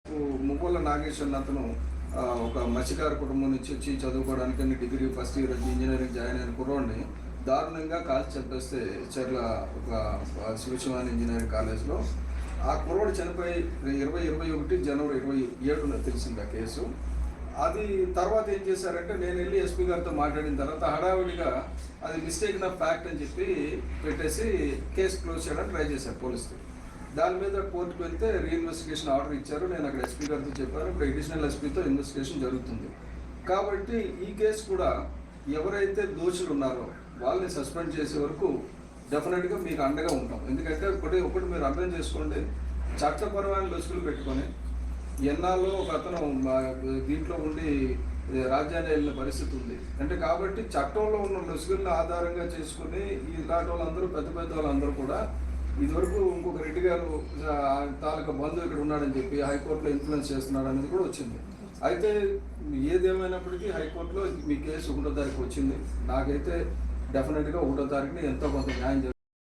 మువ్వల నాగేశ్వర్ అతను ఒక మత్స్యకార కుటుంబం నుంచి వచ్చి చదువుకోవడానికి డిగ్రీ ఫస్ట్ ఇయర్ వచ్చి ఇంజనీరింగ్ జాయిన్ అయిన కుర్రోడిని దారుణంగా కాల్చి చంపేస్తే చర్ల ఒక శివశివాని ఇంజనీరింగ్ కాలేజ్లో ఆ కుర్రోడు చనిపోయి 2021 జనవరి 27న తెలిసింది ఆ కేసు. అది తర్వాత ఏం చేశారంటే నేను వెళ్ళి ఎస్పీ గారితో మాట్లాడిన తర్వాత హడావిడిగా అది మిస్టేక్ ఆఫ్ ఫ్యాక్ట్ అని చెప్పి పెట్టేసి కేసు క్లోజ్ చేయడానికి ట్రై చేశారు పోలీసులు. దాని మీద కోర్టుకు వెళ్తే రీఇన్వెస్టిగేషన్ ఆర్డర్ ఇచ్చారు. నేను అక్కడ ఎస్పీ గారితో చెప్పాను. ఇప్పుడు అడిషనల్ ఎస్పీతో ఇన్వెస్టిగేషన్ జరుగుతుంది. కాబట్టి ఈ కేసు కూడా ఎవరైతే దోషులు ఉన్నారో వాళ్ళని సస్పెండ్ చేసే వరకు డెఫినెట్గా మీకు అండగా ఉంటాం. ఎందుకంటే ఒకటి మీరు అర్థం చేసుకోండి, చట్టపరమైన లొసుగులు పెట్టుకొని ఎన్నాళ్ళు ఒక అతను దీంట్లో ఉండి రాజ్యాన్ని వెళ్ళిన పరిస్థితి ఉంది అంటే, కాబట్టి చట్టంలో ఉన్న లొసుగులను ఆధారంగా చేసుకుని ఇలాంటి వాళ్ళందరూ పెద్ద వాళ్ళందరూ కూడా ఇదివరకు ఇంకొక రెడ్డి గారు తాలూకా బంధువు ఇక్కడ ఉన్నాడని చెప్పి హైకోర్టులో ఇన్ఫ్లుయెన్స్ చేస్తున్నాడు అనేది కూడా వచ్చింది. అయితే ఏదేమైనప్పటికీ హైకోర్టులో మీ కేసు 1వ తారీఖు వచ్చింది. నాకైతే డెఫినెట్గా 1వ తారీఖుని ఎంతో కొంత న్యాయం